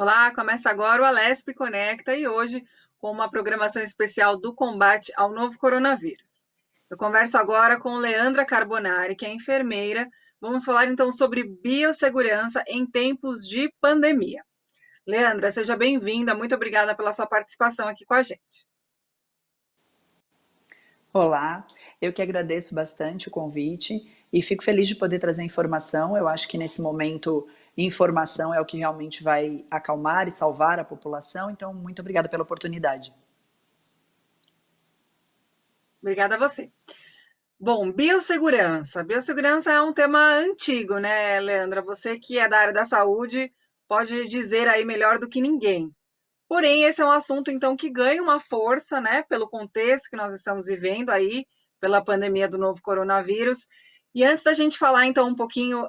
Olá, começa agora o Alesp Conecta e hoje com uma programação especial do combate ao novo coronavírus. Eu converso agora com Leandra Carbonari, que é enfermeira. Vamos falar então sobre biossegurança em tempos de pandemia. Leandra, seja bem-vinda, muito obrigada pela sua participação aqui com a gente. Olá, eu que agradeço bastante o convite e fico feliz de poder trazer informação. Eu acho que nesse momento informação é o que realmente vai acalmar e salvar a população, então muito obrigada pela oportunidade. Obrigada a você. Bom, biossegurança. Biossegurança é um tema antigo, né, Leandra? Você que é da área da saúde pode dizer aí melhor do que ninguém. Porém, esse é um assunto, então, que ganha uma força, né, pelo contexto que nós estamos vivendo aí, pela pandemia do novo coronavírus. E antes da gente falar, então, um pouquinho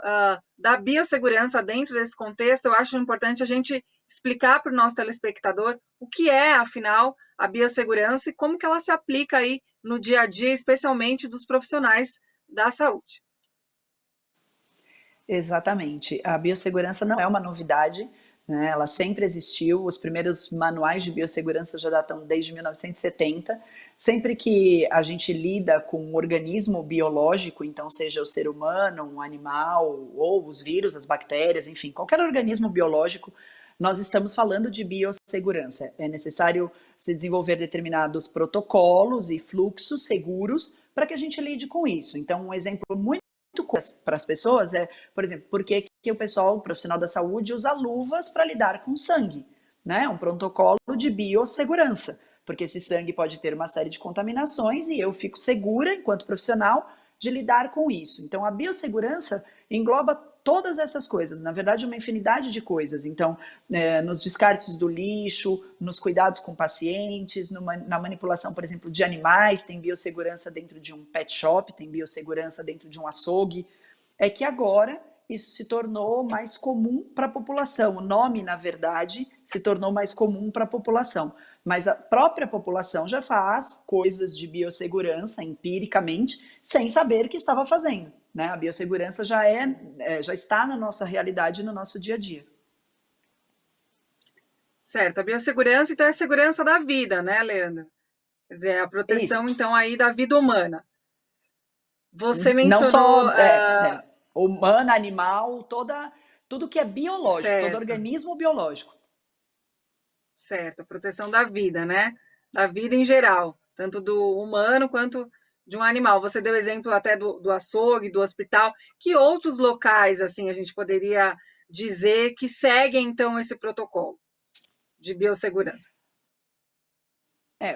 da biossegurança dentro desse contexto, eu acho importante a gente explicar para o nosso telespectador o que é, afinal, a biossegurança e como que ela se aplica aí no dia a dia, especialmente dos profissionais da saúde. Exatamente. A biossegurança não é uma novidade, né? Ela sempre existiu. Os primeiros manuais de biossegurança já datam desde 1970. Sempre que a gente lida com um organismo biológico, então seja o ser humano, um animal, ou os vírus, as bactérias, enfim, qualquer organismo biológico, nós estamos falando de biossegurança. É necessário se desenvolver determinados protocolos e fluxos seguros para que a gente lide com isso. Então, um exemplo muito para as pessoas é, por exemplo, por que o pessoal, o profissional da saúde, usa luvas para lidar com sangue, né? Um protocolo de biossegurança, porque esse sangue pode ter uma série de contaminações e eu fico segura, enquanto profissional, de lidar com isso. Então, a biossegurança engloba todas essas coisas, na verdade, uma infinidade de coisas. Então, nos descartes do lixo, nos cuidados com pacientes, na manipulação, por exemplo, de animais, tem biossegurança dentro de um pet shop, tem biossegurança dentro de um açougue. É que agora isso se tornou mais comum para a população. O nome, na verdade, se tornou mais comum para a população. Mas a própria população já faz coisas de biossegurança empiricamente, sem saber que estava fazendo. Né? A biossegurança já está na nossa realidade, no nosso dia a dia. Certo, a biossegurança, então, é a segurança da vida, né, Leandra? Quer dizer, a Isso. proteção, então, aí da vida humana. Você Não mencionou, só humana, animal, tudo que é biológico, todo certo, organismo biológico. certo, a proteção da vida, né? Da vida em geral, tanto do humano quanto de um animal. Você deu exemplo até do açougue, do hospital. Que outros locais, assim, a gente poderia dizer que seguem, então, esse protocolo de biossegurança?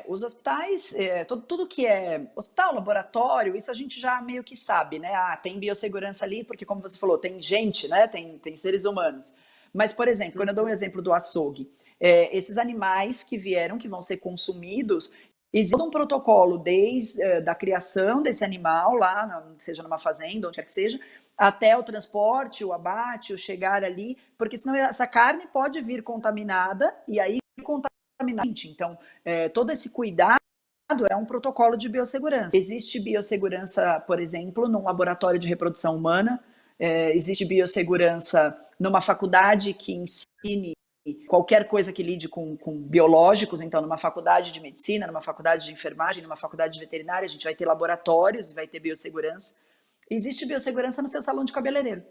Os hospitais, tudo que é hospital, laboratório, isso a gente já meio que sabe, né? Ah, tem biossegurança ali, porque como você falou, tem gente, né? Tem seres humanos. Mas, por exemplo, quando eu dou um exemplo do açougue, esses animais que vieram, que vão ser consumidos, existe um protocolo desde da criação desse animal lá, seja numa fazenda, onde quer que seja, até o transporte, o abate, o chegar ali, porque senão essa carne pode vir contaminada e aí contaminante. Então, todo esse cuidado é um protocolo de biossegurança. Existe biossegurança, por exemplo, num laboratório de reprodução humana, existe biossegurança numa faculdade que ensine qualquer coisa que lide com biológicos, então numa faculdade de medicina, numa faculdade de enfermagem, numa faculdade de veterinária, a gente vai ter laboratórios e vai ter biossegurança. Existe biossegurança no seu salão de cabeleireiro,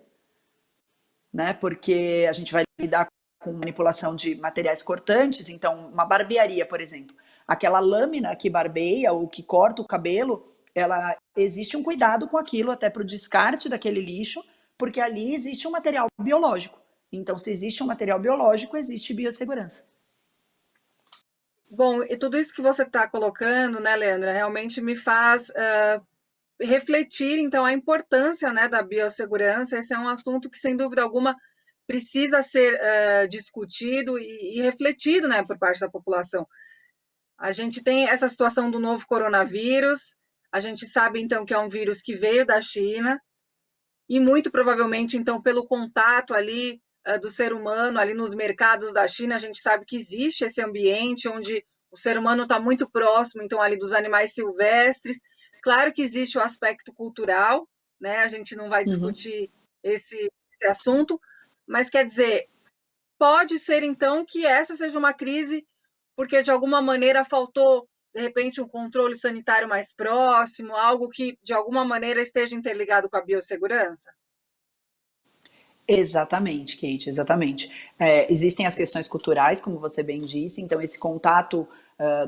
né? Porque a gente vai lidar com manipulação de materiais cortantes, então uma barbearia, por exemplo, aquela lâmina que barbeia ou que corta o cabelo, ela existe um cuidado com aquilo até para o descarte daquele lixo, porque ali existe um material biológico. Então, se existe um material biológico, existe biossegurança. Bom, e tudo isso que você está colocando, né, Leandra, realmente me faz refletir, então, a importância, né, da biossegurança. Esse é um assunto que, sem dúvida alguma, precisa ser discutido e refletido, né, por parte da população. A gente tem essa situação do novo coronavírus, a gente sabe, então, que é um vírus que veio da China, e muito provavelmente, então, pelo contato ali do ser humano, ali nos mercados da China, a gente sabe que existe esse ambiente onde o ser humano está muito próximo, então, ali dos animais silvestres. Claro que existe o aspecto cultural, né? A gente não vai Uhum. discutir esse assunto, mas quer dizer, pode ser, então, que essa seja uma crise porque, de alguma maneira, faltou, de repente, um controle sanitário mais próximo, algo que, de alguma maneira, esteja interligado com a biossegurança? Exatamente, Kate, exatamente. Existem as questões culturais, como você bem disse, então esse contato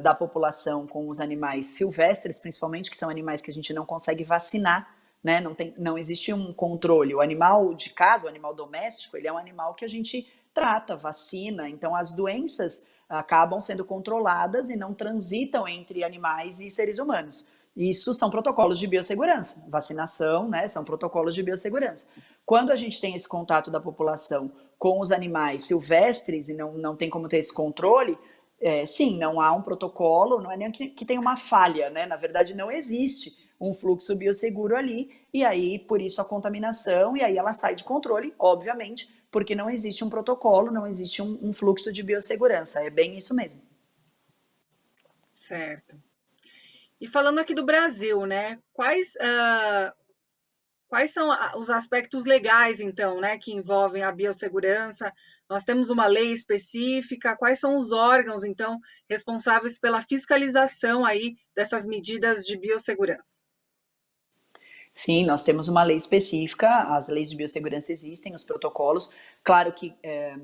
da população com os animais silvestres, principalmente, que são animais que a gente não consegue vacinar, né? Não existe um controle. O animal de casa, o animal doméstico, ele é um animal que a gente trata, vacina, então as doenças acabam sendo controladas e não transitam entre animais e seres humanos. Isso são protocolos de biossegurança. Vacinação, né, são protocolos de biossegurança. Quando a gente tem esse contato da população com os animais silvestres e não tem como ter esse controle, sim, não há um protocolo, não é nem que tem uma falha, né? Na verdade, não existe um fluxo biosseguro ali, e aí, por isso, a contaminação, e aí ela sai de controle, obviamente, porque não existe um protocolo, não existe um fluxo de biossegurança. É bem isso mesmo. Certo. E falando aqui do Brasil, né? Quais são os aspectos legais, então, né, que envolvem a biossegurança? Nós temos uma lei específica. Quais são os órgãos, então, responsáveis pela fiscalização aí dessas medidas de biossegurança? Sim, nós temos uma lei específica, as leis de biossegurança existem, os protocolos. Claro que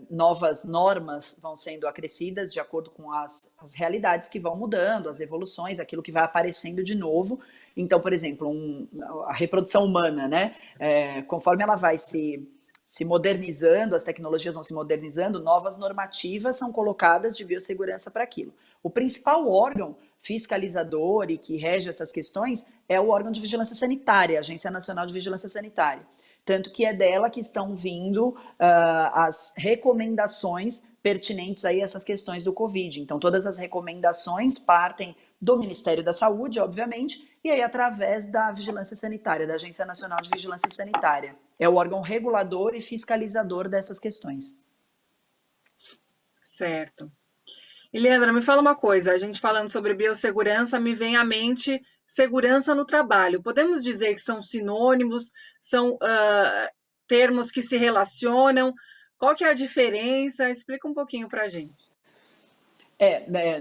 novas normas vão sendo acrescidas de acordo com as realidades que vão mudando, as evoluções, aquilo que vai aparecendo de novo. Então, por exemplo, a reprodução humana, né? Conforme ela vai se modernizando, as tecnologias vão se modernizando, novas normativas são colocadas de biossegurança para aquilo. O principal órgão fiscalizador e que rege essas questões é o órgão de vigilância sanitária, a Agência Nacional de Vigilância Sanitária. Tanto que é dela que estão vindo as recomendações pertinentes aí a essas questões do Covid. Então, todas as recomendações partem do Ministério da Saúde, obviamente, e aí através da Vigilância Sanitária, da Agência Nacional de Vigilância Sanitária. É o órgão regulador e fiscalizador dessas questões. Certo. E, Leandra, me fala uma coisa, a gente falando sobre biossegurança, me vem à mente segurança no trabalho. Podemos dizer que são sinônimos, são termos que se relacionam? Qual que é a diferença? Explica um pouquinho para a gente.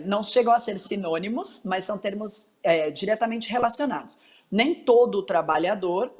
Não chegam a ser sinônimos, mas são termos diretamente relacionados. Nem todo trabalhador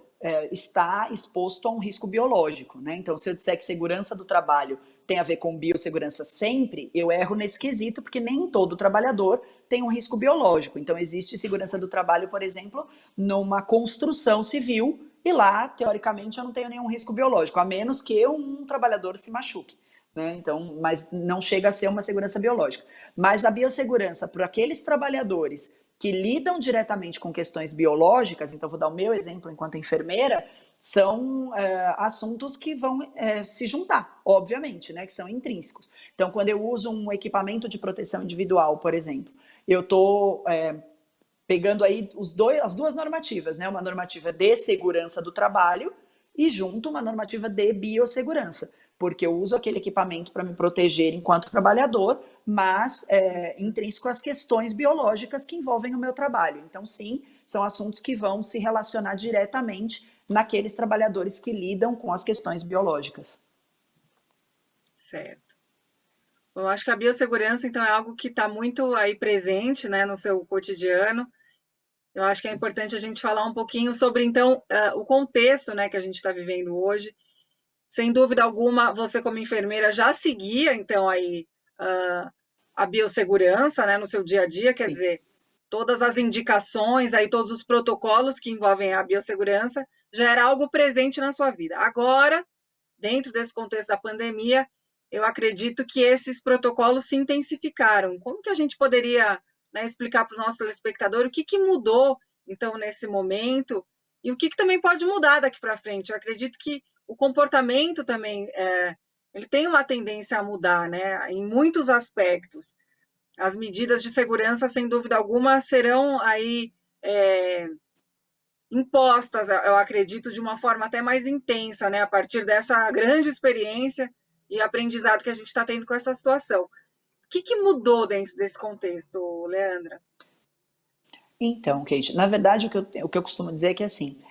está exposto a um risco biológico, né? Então, se eu disser que segurança do trabalho tem a ver com biossegurança sempre, eu erro nesse quesito, porque nem todo trabalhador tem um risco biológico. Então, existe segurança do trabalho, por exemplo, numa construção civil, e lá, teoricamente, eu não tenho nenhum risco biológico, a menos que um trabalhador se machuque. Né? Então, mas não chega a ser uma segurança biológica. Mas a biossegurança para aqueles trabalhadores que lidam diretamente com questões biológicas, então vou dar o meu exemplo enquanto enfermeira, são assuntos que vão se juntar, obviamente, né, que são intrínsecos. Então, quando eu uso um equipamento de proteção individual, por exemplo, eu estou pegando aí as duas normativas, né, uma normativa de segurança do trabalho e junto uma normativa de biossegurança, porque eu uso aquele equipamento para me proteger enquanto trabalhador, mas intrínseco às questões biológicas que envolvem o meu trabalho. Então, sim, são assuntos que vão se relacionar diretamente naqueles trabalhadores que lidam com as questões biológicas. Certo. Bom, eu acho que a biossegurança, então, é algo que está muito aí presente, né, no seu cotidiano. Eu acho que é importante a gente falar um pouquinho sobre, então, o contexto, né, que a gente está vivendo hoje. Sem dúvida alguma, você como enfermeira já seguia, então, aí a biossegurança, né, no seu dia a dia, quer Sim. dizer, todas as indicações, aí todos os protocolos que envolvem a biossegurança, já era algo presente na sua vida. Agora, dentro desse contexto da pandemia, eu acredito que esses protocolos se intensificaram. Como que a gente poderia, né, explicar para o nosso telespectador o que mudou, então, nesse momento, e o que também pode mudar daqui para frente? Eu acredito que o comportamento também ele tem uma tendência a mudar, né, em muitos aspectos. As medidas de segurança, sem dúvida alguma, serão aí impostas, eu acredito, de uma forma até mais intensa, né, a partir dessa grande experiência e aprendizado que a gente está tendo com essa situação. O que mudou dentro desse contexto, Leandra? Então, Kate, na verdade, o que eu costumo dizer é que, assim,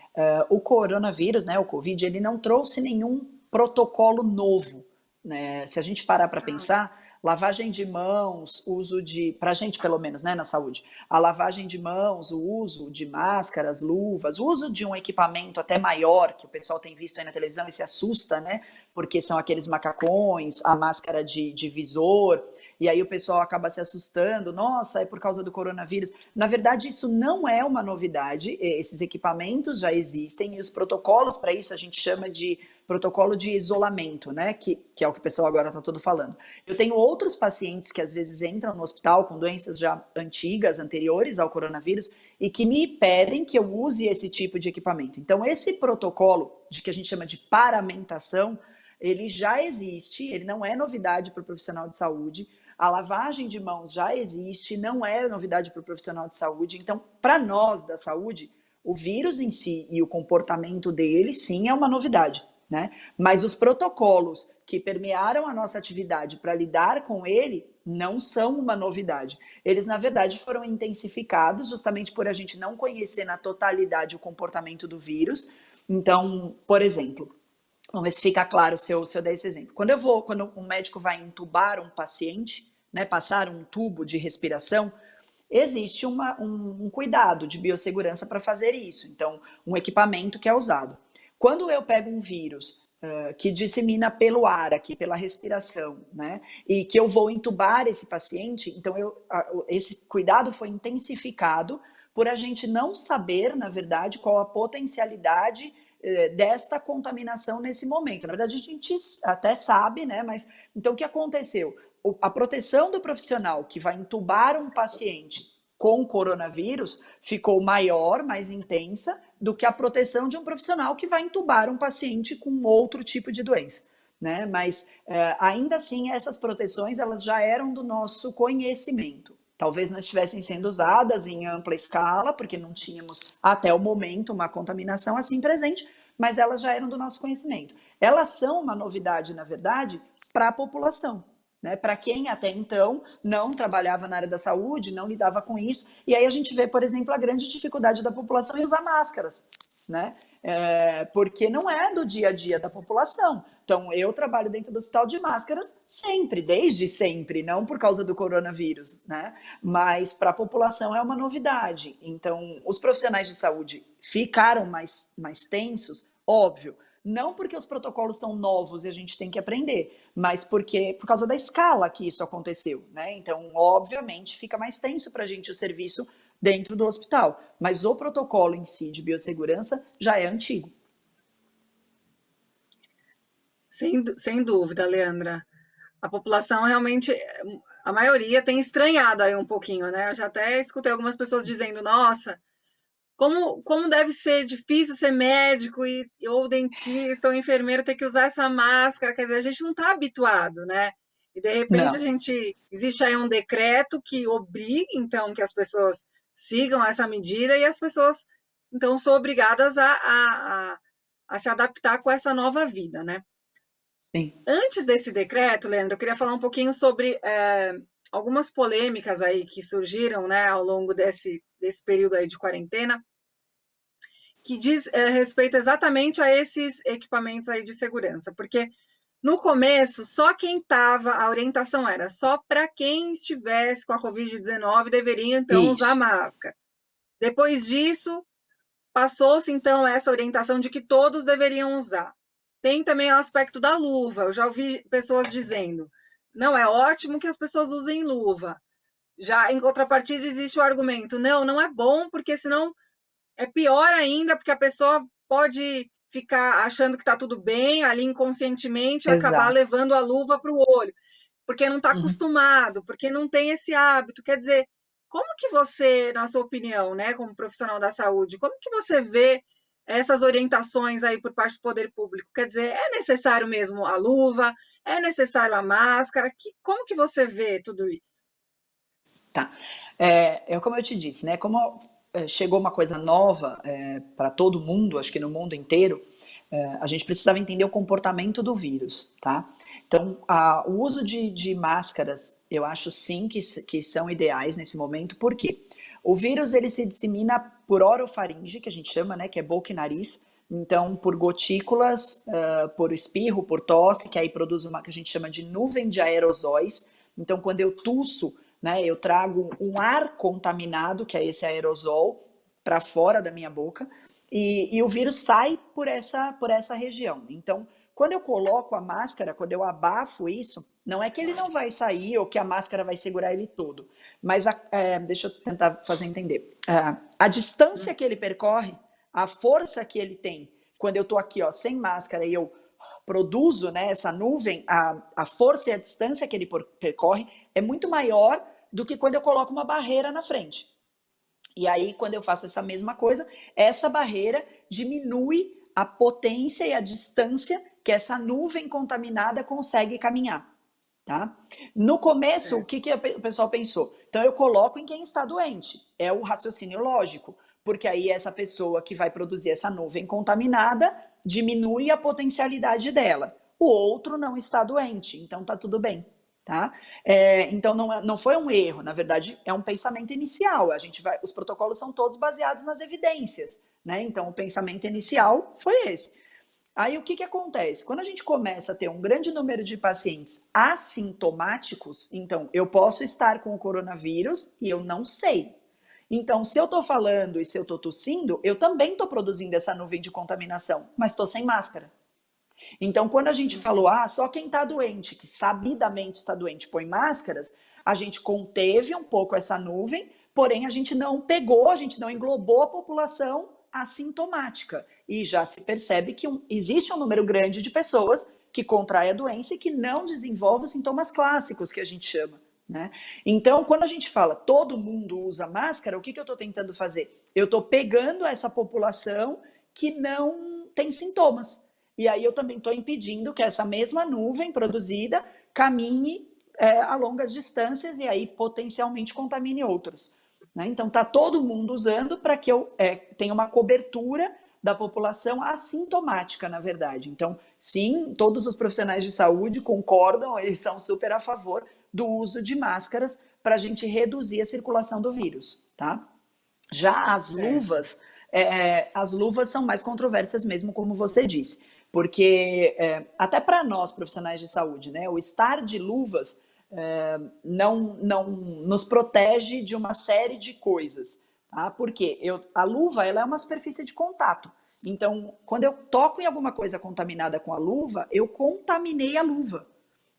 o coronavírus, né, o Covid, ele não trouxe nenhum protocolo novo, né? Se a gente parar para pensar, lavagem de mãos, uso de, para a gente pelo menos, né, na saúde, a lavagem de mãos, o uso de máscaras, luvas, o uso de um equipamento até maior, que o pessoal tem visto aí na televisão e se assusta, né, porque são aqueles macacões, a máscara de visor, e aí o pessoal acaba se assustando, nossa, é por causa do coronavírus. Na verdade, isso não é uma novidade, esses equipamentos já existem, e os protocolos para isso a gente chama de protocolo de isolamento, né? Que é o que o pessoal agora está todo falando. Eu tenho outros pacientes que às vezes entram no hospital com doenças já antigas, anteriores ao coronavírus, e que me pedem que eu use esse tipo de equipamento. Então, esse protocolo, de que a gente chama de paramentação, ele já existe, ele não é novidade para o profissional de saúde. A lavagem de mãos já existe, não é novidade para o profissional de saúde. Então, para nós da saúde, o vírus em si e o comportamento dele, sim, é uma novidade, né? Mas os protocolos que permearam a nossa atividade para lidar com ele não são uma novidade. Eles, na verdade, foram intensificados justamente por a gente não conhecer na totalidade o comportamento do vírus. Então, por exemplo, vamos ver se fica claro se eu der esse exemplo. Quando um médico vai entubar um paciente, né, passar um tubo de respiração, existe um cuidado de biossegurança para fazer isso. Então, um equipamento que é usado. Quando eu pego um vírus que dissemina pelo ar, aqui pela respiração, né, e que eu vou entubar esse paciente, então esse cuidado foi intensificado por a gente não saber, na verdade, qual a potencialidade desta contaminação nesse momento. Na verdade, a gente até sabe, né? Mas então o que aconteceu? A proteção do profissional que vai entubar um paciente com coronavírus ficou maior, mais intensa, do que a proteção de um profissional que vai entubar um paciente com outro tipo de doença, né? Mas ainda assim, essas proteções elas já eram do nosso conhecimento. Talvez não estivessem sendo usadas em ampla escala, porque não tínhamos até o momento uma contaminação assim presente, mas elas já eram do nosso conhecimento. Elas são uma novidade, na verdade, para a população, né? Para quem até então não trabalhava na área da saúde, não lidava com isso. E aí a gente vê, por exemplo, a grande dificuldade da população em usar máscaras, né? Porque não é do dia a dia da população. Então, eu trabalho dentro do hospital de máscaras sempre, desde sempre, não por causa do coronavírus, né? Mas para a população é uma novidade. Então, os profissionais de saúde ficaram mais tensos, óbvio, não porque os protocolos são novos e a gente tem que aprender, mas por causa da escala que isso aconteceu, né? Então, obviamente, fica mais tenso para a gente o serviço dentro do hospital, mas o protocolo em si de biossegurança já é antigo. Sem dúvida, Leandra. A população realmente, a maioria tem estranhado aí um pouquinho, né? Eu já até escutei algumas pessoas dizendo, nossa, como deve ser difícil ser médico ou dentista ou enfermeiro ter que usar essa máscara, quer dizer, a gente não está habituado, né? E de repente Não. existe aí um decreto que obriga, então, que as pessoas sigam essa medida e as pessoas, então, são obrigadas a se adaptar com essa nova vida, né? Sim. Antes desse decreto, Leandro, eu queria falar um pouquinho sobre algumas polêmicas aí que surgiram, né, ao longo desse período aí de quarentena, que diz respeito exatamente a esses equipamentos aí de segurança, porque no começo, só quem estava, a orientação era só para quem estivesse com a Covid-19 deveria então usar Isso. máscara. Depois disso, passou-se então essa orientação de que todos deveriam usar. Tem também o aspecto da luva. Eu já ouvi pessoas dizendo: não, é ótimo que as pessoas usem luva. Já em contrapartida, existe o argumento: não é bom, porque senão é pior ainda, porque a pessoa pode ficar achando que está tudo bem ali inconscientemente e acabar Exato. levando a luva para o olho, porque não está Uhum. acostumado, porque não tem esse hábito. Quer dizer, como que você, na sua opinião, né, como profissional da saúde, como que você vê essas orientações aí por parte do poder público? Quer dizer, é necessário mesmo a luva? É necessário a máscara? Como que você vê tudo isso? Tá. Como eu te disse, né? Como chegou uma coisa nova para todo mundo, acho que no mundo inteiro, a gente precisava entender o comportamento do vírus, tá? Então, o uso de máscaras, eu acho sim que são ideais nesse momento, por quê? O vírus ele se dissemina por orofaringe, que a gente chama, né? Que é boca e nariz, Então, por gotículas, por espirro, por tosse, que aí produz uma que a gente chama de nuvem de aerosóis. Então, quando eu tuço, né, eu trago um ar contaminado, que é esse aerosol, para fora da minha boca, e o vírus sai por essa região. Então, quando eu coloco a máscara, quando eu abafo isso, não é que ele não vai sair ou que a máscara vai segurar ele todo, mas deixa eu tentar fazer entender. A distância que ele percorre, a força que ele tem, quando eu estou aqui, ó, sem máscara e eu produzo, né, essa nuvem, a força e a distância que ele percorre é muito maior do que quando eu coloco uma barreira na frente. E aí, quando eu faço essa mesma coisa, essa barreira diminui a potência e a distância que essa nuvem contaminada consegue caminhar, tá? No começo, o que o pessoal pensou? Então, eu coloco em quem está doente. É o raciocínio lógico, porque aí essa pessoa que vai produzir essa nuvem contaminada diminui a potencialidade dela. O outro não está doente, então tá tudo bem. Tá? Então não foi um erro, na verdade é um pensamento inicial. Os protocolos são todos baseados nas evidências, né? Então o pensamento inicial foi esse. Aí o que acontece? Quando a gente começa a ter um grande número de pacientes assintomáticos, então eu posso estar com o coronavírus e eu não sei. Então, se eu estou falando e se eu estou tossindo, eu também estou produzindo essa nuvem de contaminação, mas estou sem máscara. Então, quando a gente falou, só quem está doente, que sabidamente está doente, põe máscaras, a gente conteve um pouco essa nuvem, porém a gente não pegou, a gente não englobou a população assintomática. E já se percebe que existe um número grande de pessoas que contraem a doença e que não desenvolvem os sintomas clássicos, que a gente chama. Né? Então, quando a gente fala todo mundo usa máscara, o que eu estou tentando fazer? Eu estou pegando essa população que não tem sintomas. E aí eu também estou impedindo que essa mesma nuvem produzida caminhe a longas distâncias e aí potencialmente contamine outros. Né? Então está todo mundo usando para que eu tenha uma cobertura da população assintomática, na verdade. Então, sim, todos os profissionais de saúde concordam e são super a favor do uso de máscaras para a gente reduzir a circulação do vírus. Tá? Já as luvas são mais controversas mesmo, como você disse. Porque até para nós, profissionais de saúde, né, o estar de luvas não nos protege de uma série de coisas. Tá? Porque a luva ela é uma superfície de contato. Então, quando eu toco em alguma coisa contaminada com a luva, eu contaminei a luva.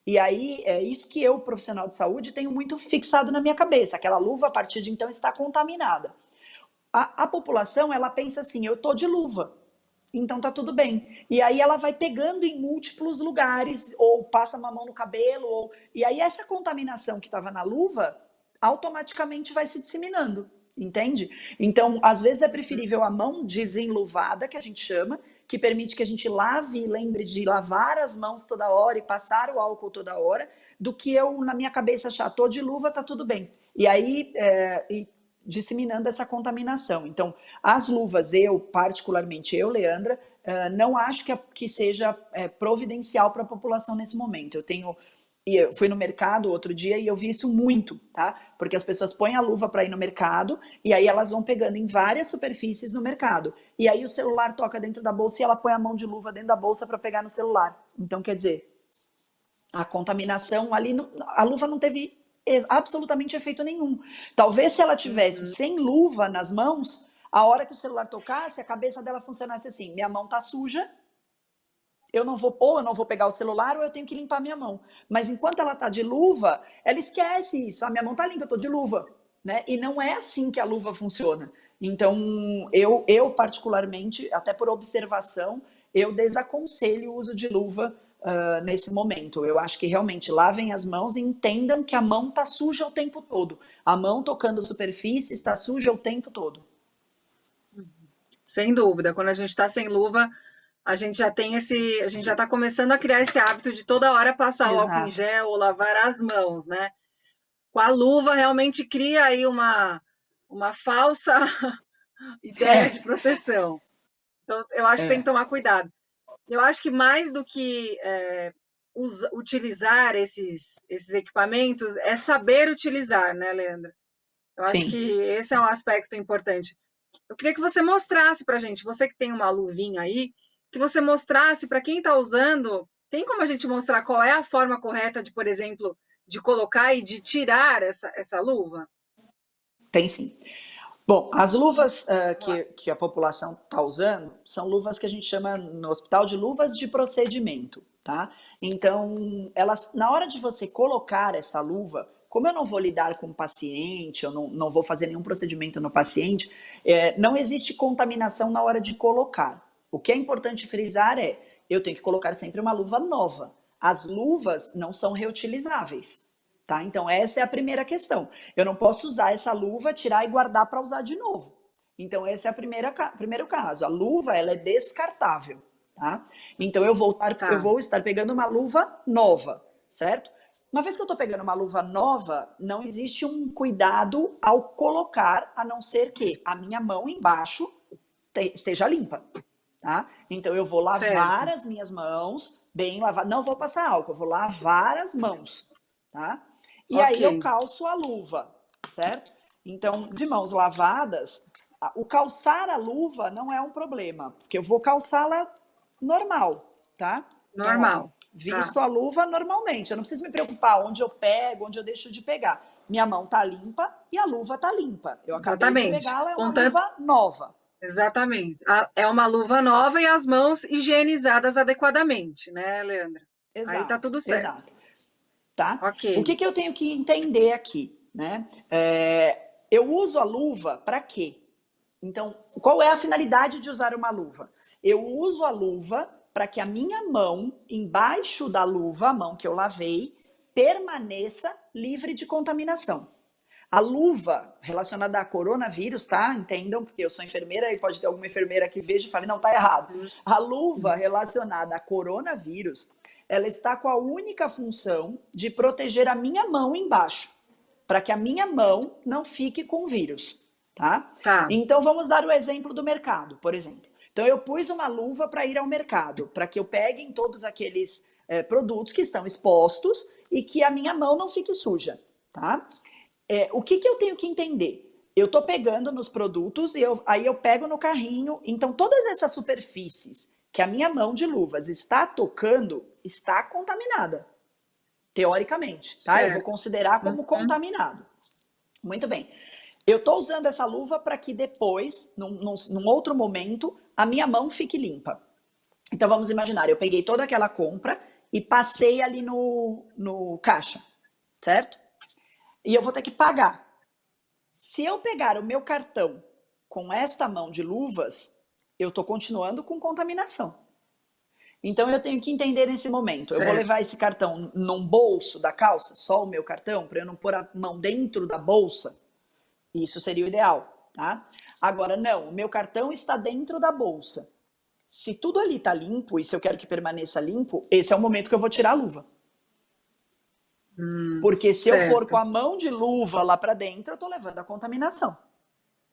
E aí, é isso que eu, profissional de saúde, tenho muito fixado na minha cabeça. Aquela luva, a partir de então, está contaminada. A população, ela pensa assim, eu estou de luva. Então tá tudo bem. E aí ela vai pegando em múltiplos lugares, ou passa uma mão no cabelo, e aí essa contaminação que estava na luva automaticamente vai se disseminando, entende? Então, às vezes é preferível a mão desenluvada, que a gente chama, que permite que a gente lave e lembre de lavar as mãos toda hora e passar o álcool toda hora, do que eu, na minha cabeça, achar, tô de luva, tá tudo bem. E aí, disseminando essa contaminação. Então, as luvas, particularmente eu, Leandra, não acho que seja providencial para a população nesse momento. Eu fui no mercado outro dia e eu vi isso muito, tá? Porque as pessoas põem a luva para ir no mercado e aí elas vão pegando em várias superfícies no mercado. E aí o celular toca dentro da bolsa e ela põe a mão de luva dentro da bolsa para pegar no celular. Então, quer dizer, a contaminação ali, a luva não teve absolutamente efeito nenhum. Talvez se ela tivesse sem luva nas mãos, a hora que o celular tocasse, a cabeça dela funcionasse assim, minha mão tá suja, eu não vou pegar o celular ou eu tenho que limpar minha mão. Mas enquanto ela tá de luva, ela esquece isso. Minha mão tá limpa, eu tô de luva. Né? E não é assim que a luva funciona. Então, eu particularmente, até por observação, eu desaconselho o uso de luva nesse momento. Eu acho que realmente lavem as mãos e entendam que a mão está suja o tempo todo. A mão tocando a superfície está suja o tempo todo. Sem dúvida. Quando a gente está sem luva, a gente já está começando a criar esse hábito de toda hora passar o álcool em gel ou lavar as mãos, né? Com a luva realmente cria aí uma falsa ideia de proteção. Então, eu acho que tem que tomar cuidado. Eu acho que mais do que utilizar esses equipamentos é saber utilizar, né, Leandra? Eu acho que esse é um aspecto importante. Eu queria que você mostrasse para a gente, você que tem uma luvinha aí, que você mostrasse para quem está usando, tem como a gente mostrar qual é a forma correta de, por exemplo, de colocar e de tirar essa luva? Tem sim. Bom, as luvas que a população está usando são luvas que a gente chama no hospital de luvas de procedimento, tá? Então, elas, na hora de você colocar essa luva, como eu não vou lidar com o paciente, eu não vou fazer nenhum procedimento no paciente, não existe contaminação na hora de colocar. O que é importante frisar é, eu tenho que colocar sempre uma luva nova. As luvas não são reutilizáveis. Tá? Então, essa é a primeira questão. Eu não posso usar essa luva, tirar e guardar para usar de novo. Então, esse é o primeiro caso. A luva, ela é descartável. Tá? Então, eu vou estar pegando uma luva nova, certo? Uma vez que eu estou pegando uma luva nova, não existe um cuidado ao colocar, a não ser que a minha mão embaixo esteja limpa. Tá? Então, eu vou lavar as minhas mãos, bem lavadas. Não vou passar álcool, eu vou lavar as mãos. Tá? E aí eu calço a luva, certo? Então, de mãos lavadas, o calçar a luva não é um problema, porque eu vou calçá-la normal, tá? Normal. Visto a luva normalmente, eu não preciso me preocupar onde eu pego, onde eu deixo de pegar. Minha mão tá limpa e a luva tá limpa. Eu acabei de pegá-la, é uma luva nova. Exatamente. É uma luva nova e as mãos higienizadas adequadamente, né, Leandra? Exato, Aí tá tudo certo. Exato. Tá? O que eu tenho que entender aqui? Né? Eu uso a luva para quê? Então, qual é a finalidade de usar uma luva? Eu uso a luva para que a minha mão, embaixo da luva, a mão que eu lavei, permaneça livre de contaminação. A luva relacionada a coronavírus, tá? Entendam, porque eu sou enfermeira e pode ter alguma enfermeira que veja e fale, não, tá errado. A luva relacionada a coronavírus, ela está com a única função de proteger a minha mão embaixo, para que a minha mão não fique com vírus, tá? Então, vamos dar o exemplo do mercado, por exemplo. Então, eu pus uma luva para ir ao mercado, para que eu pegue todos aqueles produtos que estão expostos e que a minha mão não fique suja, tá? O que eu tenho que entender? Eu estou pegando nos produtos e aí eu pego no carrinho. Então, todas essas superfícies que a minha mão de luvas está tocando, está contaminada. Teoricamente, tá? Eu vou considerar como contaminado. Muito bem. Eu estou usando essa luva para que depois, num outro momento, a minha mão fique limpa. Então, vamos imaginar, eu peguei toda aquela compra e passei ali no caixa, certo? E eu vou ter que pagar. Se eu pegar o meu cartão com esta mão de luvas, eu estou continuando com contaminação. Então, eu tenho que entender nesse momento. Eu vou levar esse cartão num bolso da calça, só o meu cartão, para eu não pôr a mão dentro da bolsa. Isso seria o ideal, tá? Agora, não, o meu cartão está dentro da bolsa. Se tudo ali está limpo e se eu quero que permaneça limpo, esse é o momento que eu vou tirar a luva. Porque se eu for com a mão de luva lá para dentro, eu estou levando a contaminação,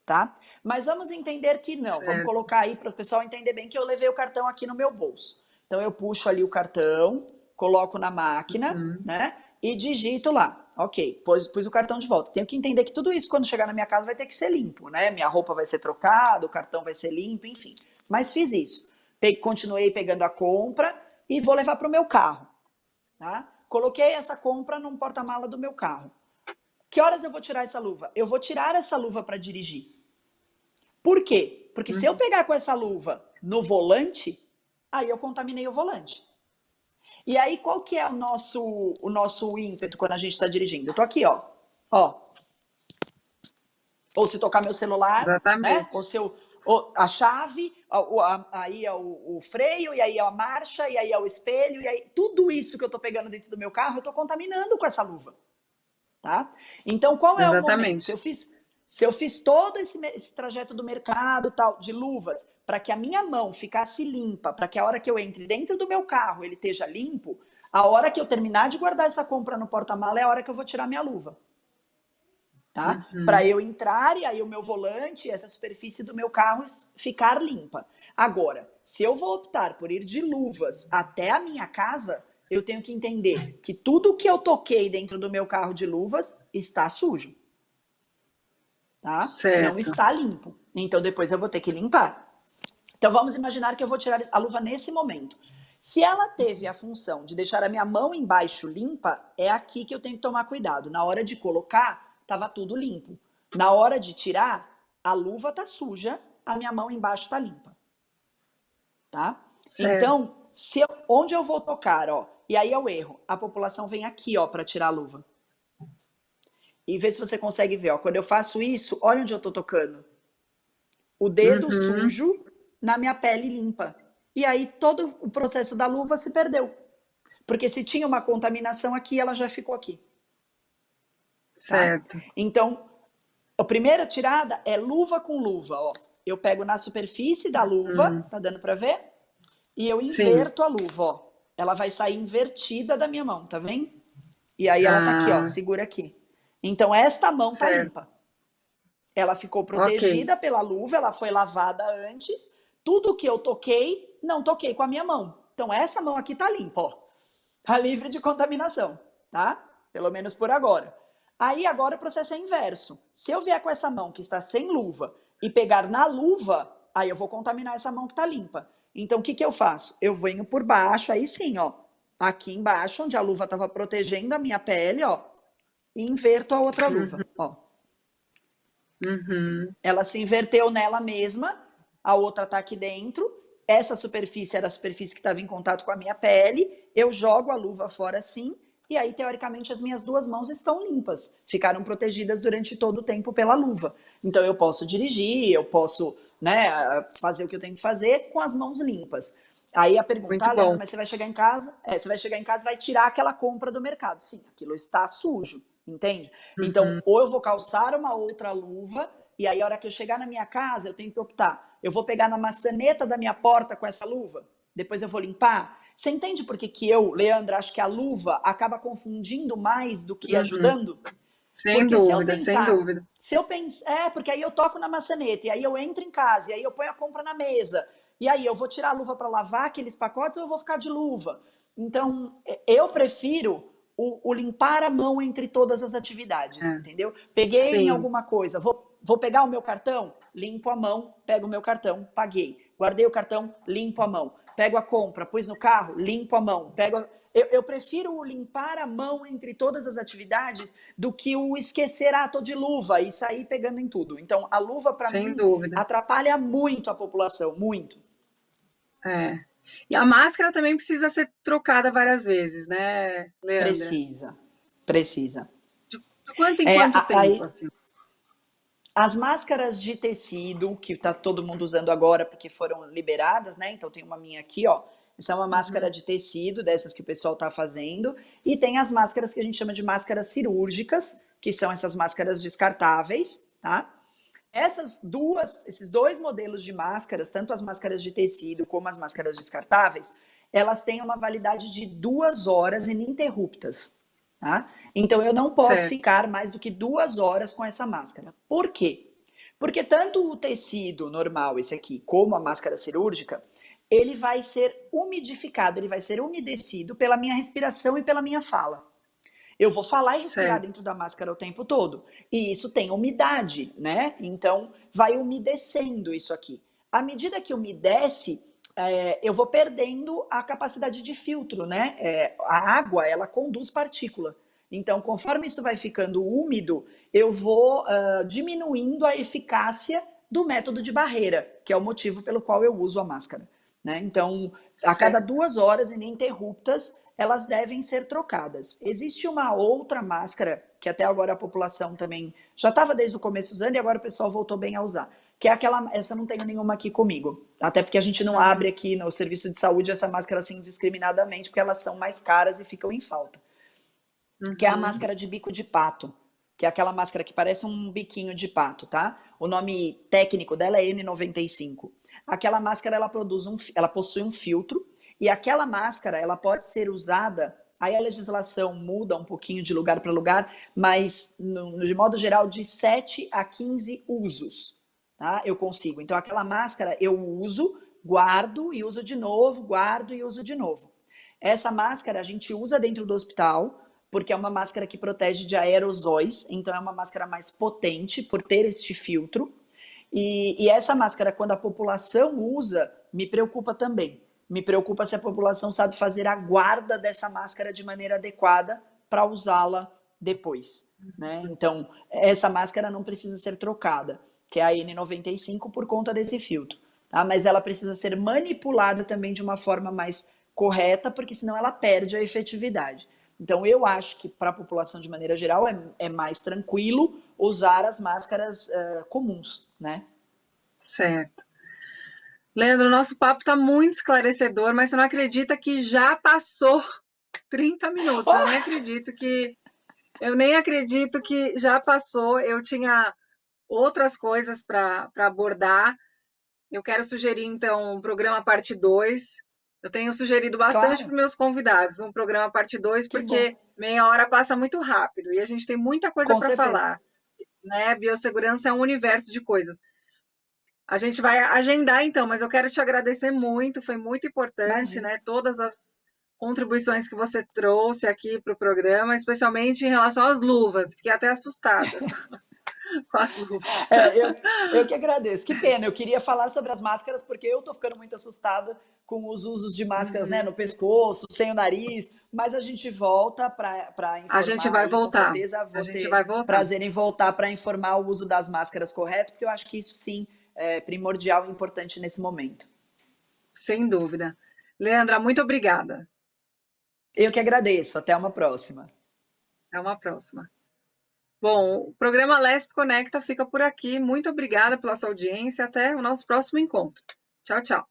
tá? Mas vamos entender que não. Vamos colocar aí para o pessoal entender bem que eu levei o cartão aqui no meu bolso. Então, eu puxo ali o cartão, coloco na máquina, né? E digito lá. Ok, pus o cartão de volta. Tenho que entender que tudo isso, quando chegar na minha casa, vai ter que ser limpo, né? Minha roupa vai ser trocada, o cartão vai ser limpo, enfim. Mas fiz isso. Continuei pegando a compra e vou levar para o meu carro, tá? Coloquei essa compra num porta-mala do meu carro. Que horas eu vou tirar essa luva? Eu vou tirar essa luva para dirigir. Por quê? Porque se eu pegar com essa luva no volante, aí eu contaminei o volante. E aí, qual que é o nosso ímpeto quando a gente está dirigindo? Eu tô aqui, ó. Ou se tocar meu celular, né? Ou a chave, aí é o freio, e aí é a marcha, e aí é o espelho, e aí tudo isso que eu tô pegando dentro do meu carro, eu tô contaminando com essa luva, tá? Então, qual é o momento? Se eu fiz todo esse trajeto do mercado, tal, de luvas, para que a minha mão ficasse limpa, para que a hora que eu entre dentro do meu carro ele esteja limpo, a hora que eu terminar de guardar essa compra no porta-mala é a hora que eu vou tirar minha luva. Tá? Para eu entrar e aí o meu volante, essa superfície do meu carro ficar limpa. Agora, se eu vou optar por ir de luvas até a minha casa, eu tenho que entender que tudo que eu toquei dentro do meu carro de luvas está sujo. tá? Não Certo. está limpo. Então depois eu vou ter que limpar. Então vamos imaginar que eu vou tirar a luva nesse momento. Se ela teve a função de deixar a minha mão embaixo limpa, é aqui que eu tenho que tomar cuidado. Na hora de colocar, estava tudo limpo. Na hora de tirar, a luva está suja, a minha mão embaixo está limpa. Tá? Certo. Então, onde eu vou tocar, ó, e aí é o erro. A população vem aqui, ó, para tirar a luva. E vê se você consegue ver, ó. Quando eu faço isso, olha onde eu tô tocando. O dedo Uhum. sujo na minha pele limpa. E aí todo o processo da luva se perdeu. Porque se tinha uma contaminação aqui, ela já ficou aqui. Tá? Certo. Então, a primeira tirada é luva com luva, ó. Eu pego na superfície da luva, Hum. tá dando para ver? E eu Sim. inverto a luva, ó. Ela vai sair invertida da minha mão, tá vendo? E aí ela tá aqui, ó, Ah, segura aqui. Então esta mão tá certo. limpa. Ela ficou Ok. protegida pela luva, ela foi lavada antes. Tudo que eu toquei, não toquei com a minha mão. Então essa mão aqui tá limpa, ó. Tá livre de contaminação, tá? Pelo menos por agora. Aí agora o processo é inverso. Se eu vier com essa mão que está sem luva e pegar na luva, aí eu vou contaminar essa mão que está limpa. Então o que que eu faço? Eu venho por baixo, aí sim, ó. Aqui embaixo, onde a luva estava protegendo a minha pele, ó. E inverto a outra luva, Uhum. ó. Uhum. Ela se inverteu nela mesma, a outra tá aqui dentro. Essa superfície era a superfície que estava em contato com a minha pele. Eu jogo a luva fora assim, e aí, teoricamente, as minhas duas mãos estão limpas. Ficaram protegidas durante todo o tempo pela luva. Então, eu posso dirigir, eu posso, né, fazer o que eu tenho que fazer com as mãos limpas. Aí a pergunta, Muito ah, Leandro, bom. mas você vai chegar em casa? Você vai chegar em casa e vai tirar aquela compra do mercado. Sim, aquilo está sujo, entende? Então, Uhum. ou eu vou calçar uma outra luva, e aí a hora que eu chegar na minha casa, eu tenho que optar. Eu vou pegar na maçaneta da minha porta com essa luva, depois eu vou limpar. Você entende por que que eu, Leandra, acho que a luva acaba confundindo mais do que Uhum. ajudando? Sem Porque se eu dúvida, sem pensar, dúvida. porque aí eu toco na maçaneta, e aí eu entro em casa, e aí eu ponho a compra na mesa, e aí eu vou tirar a luva para lavar aqueles pacotes ou eu vou ficar de luva? Então, eu prefiro o limpar a mão entre todas as atividades, É. entendeu? Peguei em Sim. alguma coisa, vou pegar o meu cartão, limpo a mão, pego o meu cartão, paguei. Guardei o cartão, limpo a mão. Pego a compra, pus no carro, limpo a mão. Eu prefiro limpar a mão entre todas as atividades do que o esquecer, tô de luva e sair pegando em tudo. Então, a luva, para Sem mim, dúvida. atrapalha muito a população, muito. É. E a máscara também precisa ser trocada várias vezes, né, Leandra? Precisa, precisa. De quanto em É, quanto tempo, aí, assim? as máscaras de tecido, que tá todo mundo usando agora porque foram liberadas, né? Então tem uma minha aqui, ó. Essa é uma máscara Uhum. de tecido, dessas que o pessoal tá fazendo. E tem as máscaras que a gente chama de máscaras cirúrgicas, que são essas máscaras descartáveis, tá? Esses dois modelos de máscaras, tanto as máscaras de tecido como as máscaras descartáveis, elas têm uma validade de 2 horas ininterruptas. Tá? Então eu não posso Certo. ficar mais do que 2 horas com essa máscara. Por quê? Porque tanto o tecido normal, esse aqui, como a máscara cirúrgica, ele vai ser umidificado, ele vai ser umedecido pela minha respiração e pela minha fala. Eu vou falar e respirar Certo. dentro da máscara o tempo todo. E isso tem umidade, né? Então vai umedecendo isso aqui. À medida que umedece, eu vou perdendo a capacidade de filtro, né? A água, ela conduz partícula. Então, conforme isso vai ficando úmido, eu vou diminuindo a eficácia do método de barreira, que é o motivo pelo qual eu uso a máscara. Né? Então, a cada Certo. 2 horas ininterruptas, elas devem ser trocadas. Existe uma outra máscara, que até agora a população também já estava desde o começo usando e agora o pessoal voltou bem a usar. Que é aquela, essa eu não tenho nenhuma aqui comigo. Até porque a gente não Uhum. abre aqui no serviço de saúde essa máscara assim indiscriminadamente, porque elas são mais caras e ficam em falta. Que é a Uhum. máscara de bico de pato, que é aquela máscara que parece um biquinho de pato, tá? O nome técnico dela é N95. Aquela máscara ela possui um filtro e aquela máscara ela pode ser usada. Aí a legislação muda um pouquinho de lugar para lugar, mas de modo geral de 7 a 15 usos, tá? Eu consigo. Então aquela máscara eu uso, guardo e uso de novo, guardo e uso de novo. Essa máscara a gente usa dentro do hospital porque é uma máscara que protege de aerosóis, então é uma máscara mais potente por ter este filtro. E essa máscara, quando a população usa, me preocupa também. Me preocupa se a população sabe fazer a guarda dessa máscara de maneira adequada para usá-la depois, né? Então, essa máscara não precisa ser trocada, que é a N95 por conta desse filtro, tá? Mas ela precisa ser manipulada também de uma forma mais correta, porque senão ela perde a efetividade. Então, eu acho que para a população de maneira geral é mais tranquilo usar as máscaras comuns, né? Certo. Leandro, nosso papo está muito esclarecedor, mas você não acredita que já passou 30 minutos. Eu nem acredito que já passou. Eu tinha outras coisas para abordar. Eu quero sugerir, então, um programa parte 2. Eu tenho sugerido bastante Claro, para os meus convidados um programa parte 2, que bom, porque meia hora passa muito rápido e a gente tem muita coisa com para certeza. falar, né? Biossegurança é um universo de coisas. A gente vai agendar, então, mas eu quero te agradecer muito, foi muito importante, Imagina. né? Todas as contribuições que você trouxe aqui para o programa, especialmente em relação às luvas. Fiquei até assustada com as luvas. Eu que agradeço. Que pena, eu queria falar sobre as máscaras porque eu tô ficando muito assustada com os usos de máscaras, né, Uhum. no pescoço, sem o nariz, mas a gente volta para A gente informar vai aí, com voltar. certeza A vou gente ter vai voltar. prazer em voltar para informar o uso das máscaras correto, porque eu acho que isso sim é primordial e importante nesse momento. Sem dúvida. Leandra, muito obrigada. Eu que agradeço, até uma próxima. Até uma próxima. Bom, o programa Lesp Conecta fica por aqui. Muito obrigada pela sua audiência. Até o nosso próximo encontro. Tchau, tchau.